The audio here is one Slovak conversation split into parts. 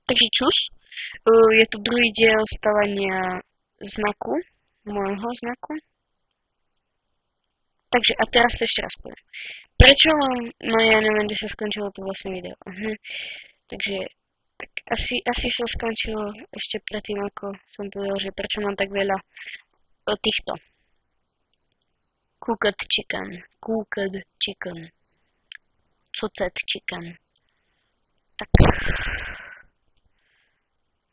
Takže čus, je to druhý diel stavania znaku, môjho znaku. Takže a teraz to ešte raz poviem. Prečo mám, no ja neviem, kde sa skončilo to vlastne video. Takže tak asi sa skončilo ešte predtým, ako som povedal, že prečo mám tak veľa týchto. Cooked chicken, cocet chicken. Tak.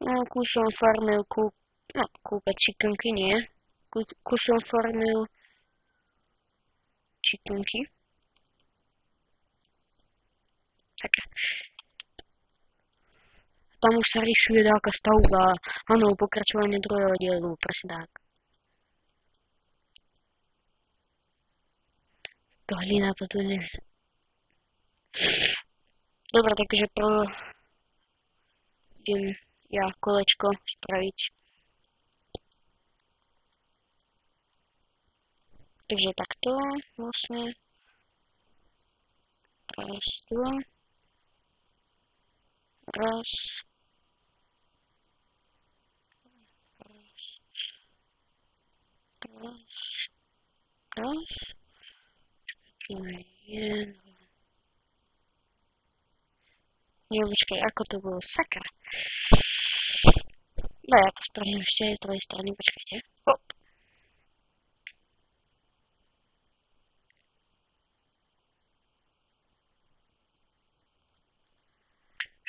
No, som farmil cooked chickenky, nie. Som farmil chickenky. Tak. Tam už sa rýšuje nejaká stavba. Áno, pokračovanie druhého dielu, presne tak. To hlina to tu nie. Dobre, takže idem ja kolečko spraviť. Takže takto vlastne. Raz, dva. Raz. Nie, počkaj, ako to bolo? Sakra. No ja to spravím ešte aj z druhej strany, počkajte. Hop.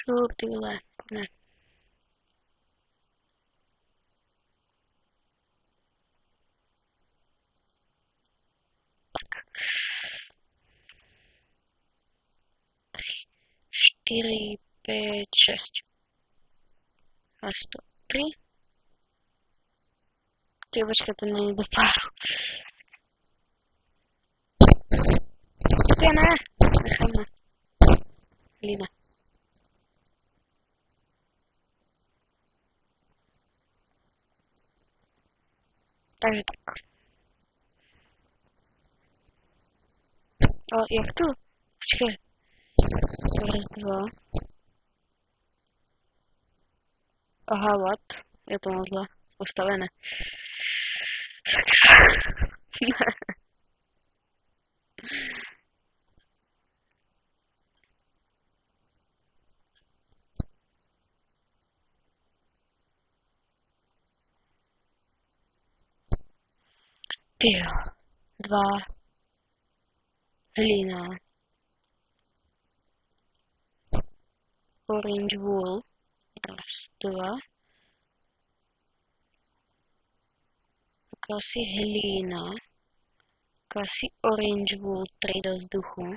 Šup, ty vole, ne. Tak. 4, 5, 6. A 103. Ty počkaj, to není do páru. Ty ne, nechám na. Hlina. Takže tak. O, jak tu? Počkej. Raz, dva. Aha, what? Je to moc zle postavené. Tyjo. 2. Hlina. Orange wool. Raz, 2. Akási hlína, akási orange wool 3 do vzduchu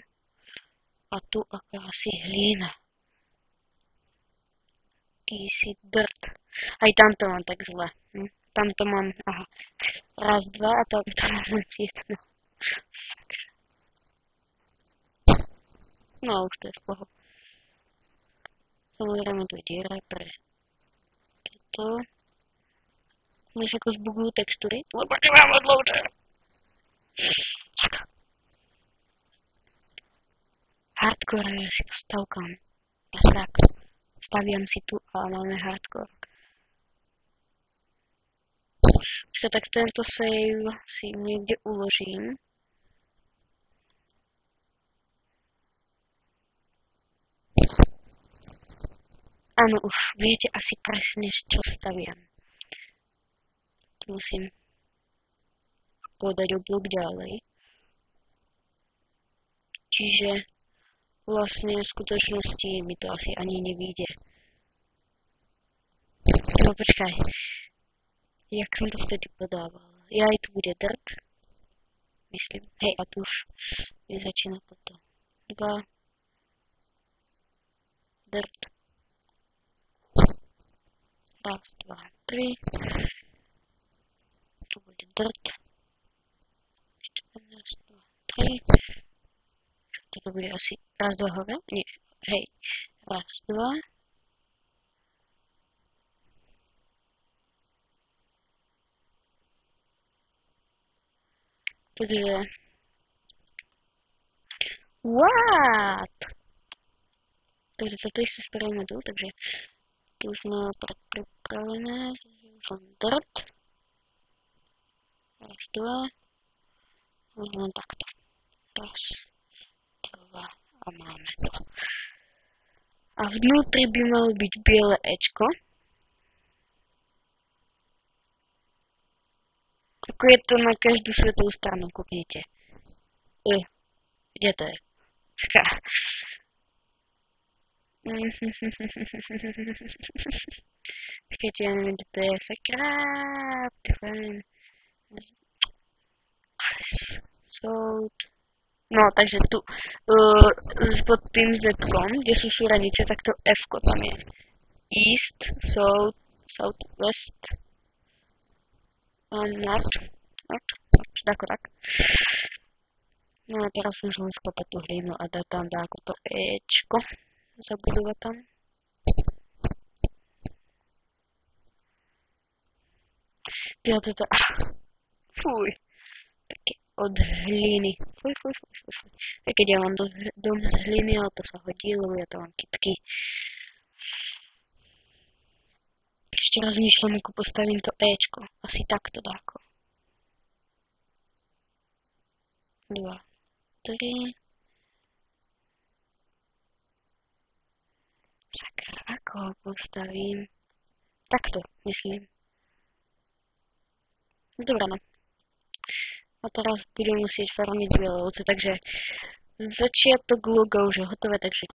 a tu akási hlína. Easy dirt. Aj tamto mám tak zle. Tamto mám, aha, raz, 2 a to tam mám len 1. No už to je z toho. Samozrejme tu je diera pre toto. Než ako zbugujú textúry, lebo nemám odloader. Hardcore ja si postavkám. Tak, staviam si tu a máme hardcore. Tak tento save si niekde uložím. Áno, už viete asi presne, čo staviam. Musím podať o blok ďalej. Čiže vlastne v skutočnosti mi to asi ani nevyjde. No počkaj. Jak som to vtedy podával? Aj tu bude dirt. Myslím. Hej, a tu už začína toto. 2. Dirt. Raz, 2, 3. Tu bude dirt. 14, 2, 3. Toto bude asi raz, 2 hore. Nie, hej. Raz, 2. Takže... What? Takže toto isté spravíme tu, takže Tu už máme pripravené, som drt. Raz, dva. Len takto. Raz, dva a máme to. A vnútri by malo byť biele Ečko. Ako je to na každú svetovú stranu, kúknite. Kde to je? Počkajte, ja neviem, kde to je. Sakra, fajn. Soud. No, takže tu pod tým Z-kom, kde sú súranice, tak to F-ko tam je. East, South, Southwest, North, ako tak. No a teraz už len skopať tú hlinu a dať tam ako to Ečko. Zabudovať tam. Ja toto... Fuj. Také od hliny. Fuj. Tak keď ja mám dom z hliny, ale to sa hodí, lebo ja to mám kytky. Ešte rozmýšľam, ako postavím to Ečko. Asi takto dáko. 2, 3. Sakra, ako ho postavím? Takto, myslím. Dobre, no. A teraz budem musieť farmiť biele ovce, takže začiatok loga už je hotové, takže